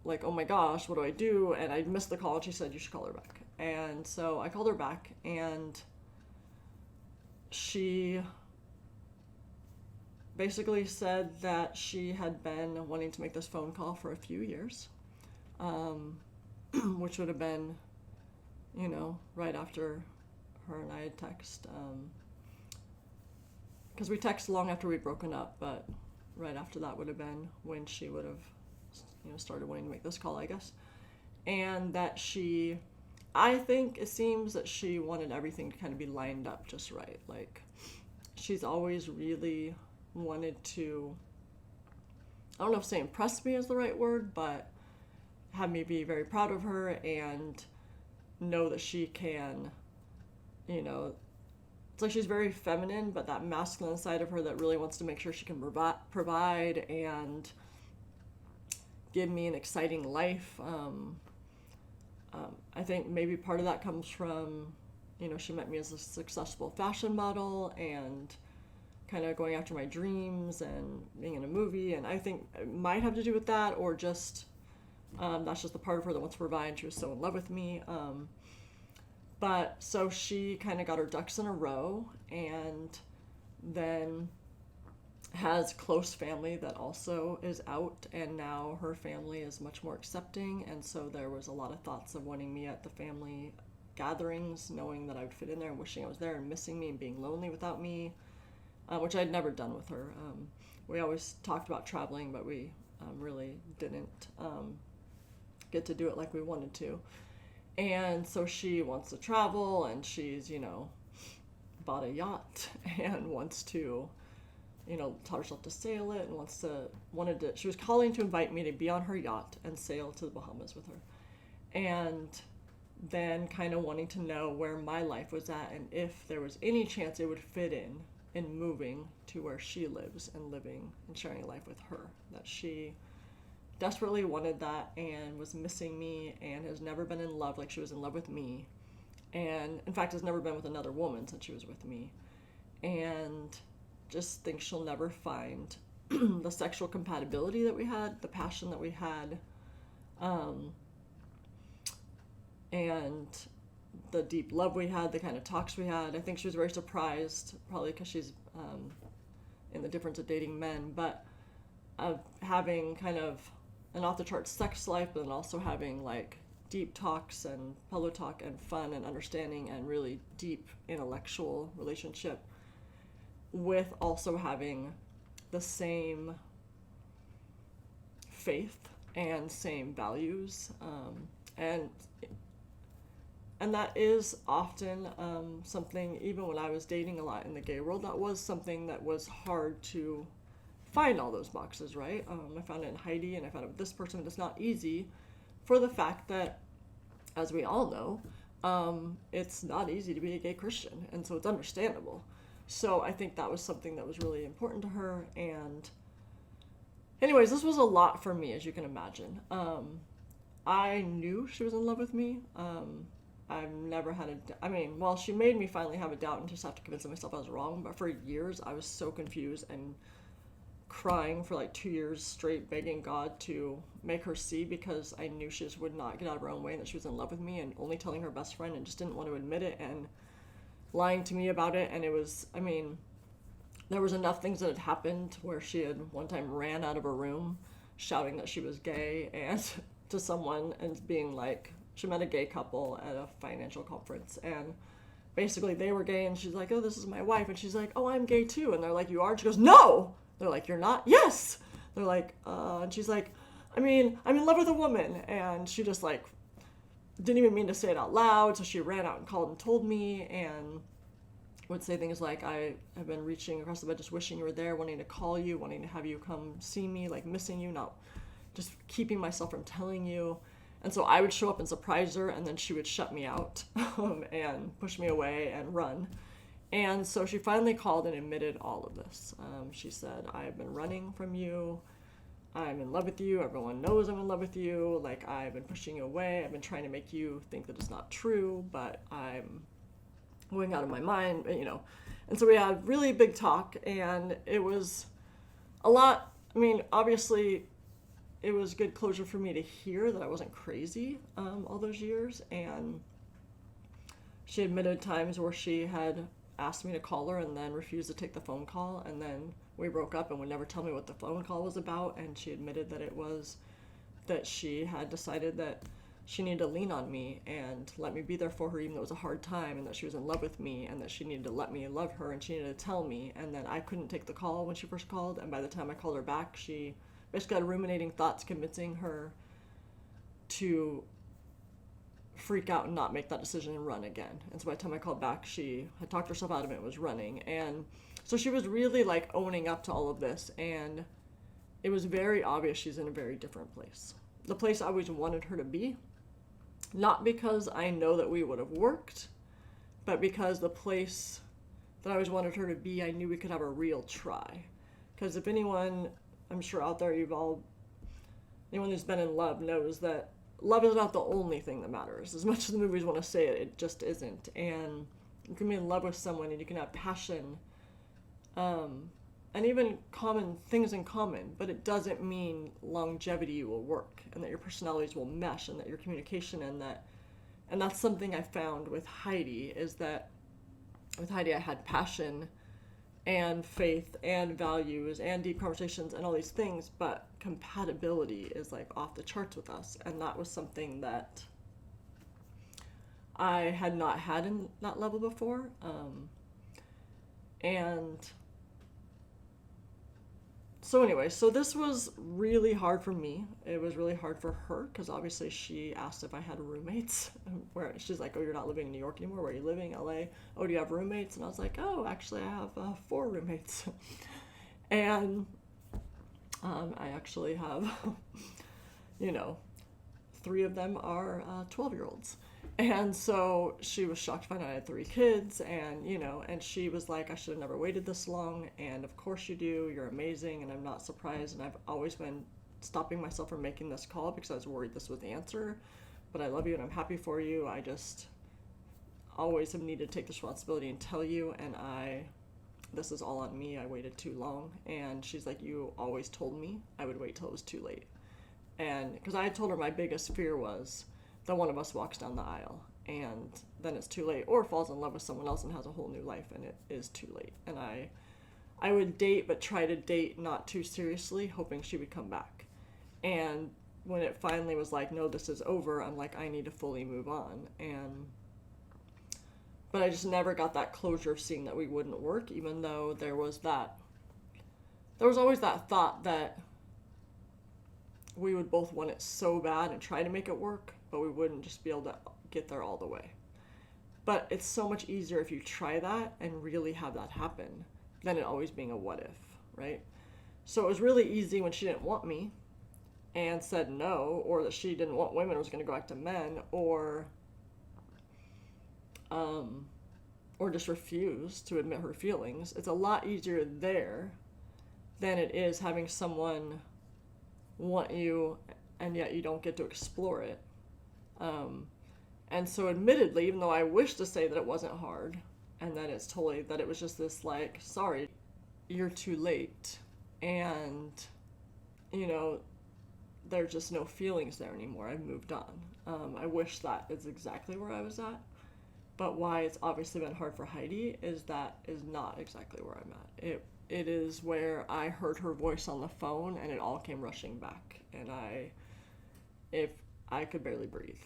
like, oh my gosh, what do I do? And I missed the call, and she said, you should call her back. And so I called her back, and she basically said that she had been wanting to make this phone call for a few years, which would have been, right after her and I had texted. Because we texted long after we'd broken up, but right after that would have been when she would have, started wanting to make this call, I guess. And that I think it seems that she wanted everything to kind of be lined up just right. Like, she's always really wanted to, I don't know if say impress me is the right word, but have me be very proud of her and know that she can, it's like she's very feminine, but that masculine side of her that really wants to make sure she can provide and give me an exciting life. I think maybe part of that comes from, she met me as a successful fashion model and kind of going after my dreams and being in a movie. And I think it might have to do with that, or just that's just the part of her that wants to provide. And she was so in love with me. But so she kind of got her ducks in a row, and then has close family that also is out, and now her family is much more accepting. And so there was a lot of thoughts of wanting me at the family gatherings, knowing that I would fit in there and wishing I was there and missing me and being lonely without me, which I'd never done with her. We always talked about traveling, but we really didn't get to do it like we wanted to. And so she wants to travel, and she's, bought a yacht and wants to, taught herself to sail it, and she was calling to invite me to be on her yacht and sail to the Bahamas with her. And then kind of wanting to know where my life was at and if there was any chance it would fit in moving to where she lives and living and sharing a life with her. That she desperately wanted that and was missing me and has never been in love like she was in love with me, and in fact has never been with another woman since she was with me, and just thinks she'll never find the sexual compatibility that we had, the passion that we had, and the deep love we had, the kind of talks we had. I think she was very surprised, probably because she's in the difference of dating men, but of having kind of an off-the-charts sex life, but then also having like deep talks and pillow talk and fun and understanding and really deep intellectual relationship, with also having the same faith and same values, and that is often something, even when I was dating a lot in the gay world, that was something that was hard to find all those boxes, right? I found it in Heidi, and I found it with this person. It's not easy for the fact that, as we all know, it's not easy to be a gay Christian, and so it's understandable. So I think that was something that was really important to her. And anyways, this was a lot for me, as you can imagine. I knew she was in love with me. I've never had she made me finally have a doubt and just have to convince myself I was wrong, but for years I was so confused and crying for like 2 years straight, begging God to make her see, because I knew she just would not get out of her own way and that she was in love with me, and only telling her best friend and just didn't want to admit it and lying to me about it. And it was, there was enough things that had happened where she had one time ran out of her room shouting that she was gay and to someone, and being like, she met a gay couple at a financial conference, and basically they were gay, and she's like, oh, this is my wife, and she's like, oh, I'm gay too, and they're like, you are? And she goes, no. They're like, you're not? Yes. They're like, and she's like, I'm in love with a woman. And she just like didn't even mean to say it out loud, so she ran out and called and told me, and would say things like, I have been reaching across the bed just wishing you were there, wanting to call you, wanting to have you come see me, like missing you, not just keeping myself from telling you. And so I would show up and surprise her, and then she would shut me out and push me away and run. And so she finally called and admitted all of this. She said, I've been running from you. I'm in love with you. Everyone knows I'm in love with you. Like, I've been pushing you away. I've been trying to make you think that it's not true, but I'm going out of my mind, And so we had a really big talk, and it was a lot. Obviously, it was good closure for me to hear that I wasn't crazy all those years. And she admitted times where she had asked me to call her and then refused to take the phone call, and then we broke up and would never tell me what the phone call was about. And she admitted that it was that she had decided that she needed to lean on me and let me be there for her even though it was a hard time, and that she was in love with me and that she needed to let me love her, and she needed to tell me, and that I couldn't take the call when she first called. And by the time I called her back, she basically had ruminating thoughts convincing her to freak out and not make that decision and run again. And so by the time I called back, she had talked herself out of it and was running. And so she was really like owning up to all of this, and it was very obvious she's in a very different place. The place I always wanted her to be, not because I know that we would have worked, but because the place that I always wanted her to be, I knew we could have a real try. Because if anyone, I'm sure out there, anyone who's been in love knows that love is not the only thing that matters. As much as the movies want to say it, it just isn't. And you can be in love with someone and you can have passion, and even common things in common, but it doesn't mean longevity will work, and that your personalities will mesh, and that your communication, and that's something I found with Heidi, is that with Heidi I had passion and faith and values and deep conversations and all these things, but compatibility is like off the charts with us. And that was something that I had not had in that level before. And so anyway, so this was really hard for me. It was really hard for her because obviously she asked if I had roommates. Where she's like, "Oh, you're not living in New York anymore. Where are you living? LA? Oh, do you have roommates?" And I was like, "Oh, actually, I have 4 roommates." And I actually have, 3 of them are 12-year-olds. And so she was shocked to find out I had 3 kids, and and she was like, "I should have never waited this long, and of course you do, you're amazing, and I'm not surprised, and I've always been stopping myself from making this call because I was worried this was the answer, but I love you and I'm happy for you. I just always have needed to take this responsibility and tell you, and this is all on me, I waited too long." And she's like, "You always told me I would wait till it was too late." And because I had told her my biggest fear was that one of us walks down the aisle and then it's too late, or falls in love with someone else and has a whole new life and it is too late. And I would date, but try to date not too seriously, hoping she would come back. And when it finally was like, "No, this is over," I'm like, I need to fully move on. But I just never got that closure of seeing that we wouldn't work, even though there was always that thought that we would both want it so bad and try to make it work, but we wouldn't just be able to get there all the way. But it's so much easier if you try that and really have that happen than it always being a what if, right? So it was really easy when she didn't want me and said no, or that she didn't want women and was going to go back to men, or just refused to admit her feelings. It's a lot easier there than it is having someone want you and yet you don't get to explore it. And so admittedly, even though I wish to say that it wasn't hard and that that it was just this like, "Sorry, you're too late," and there's just no feelings there anymore, I've moved on. I wish that is exactly where I was at, but why it's obviously been hard for Heidi is not exactly where I'm at. It is where I heard her voice on the phone and it all came rushing back, and I could barely breathe.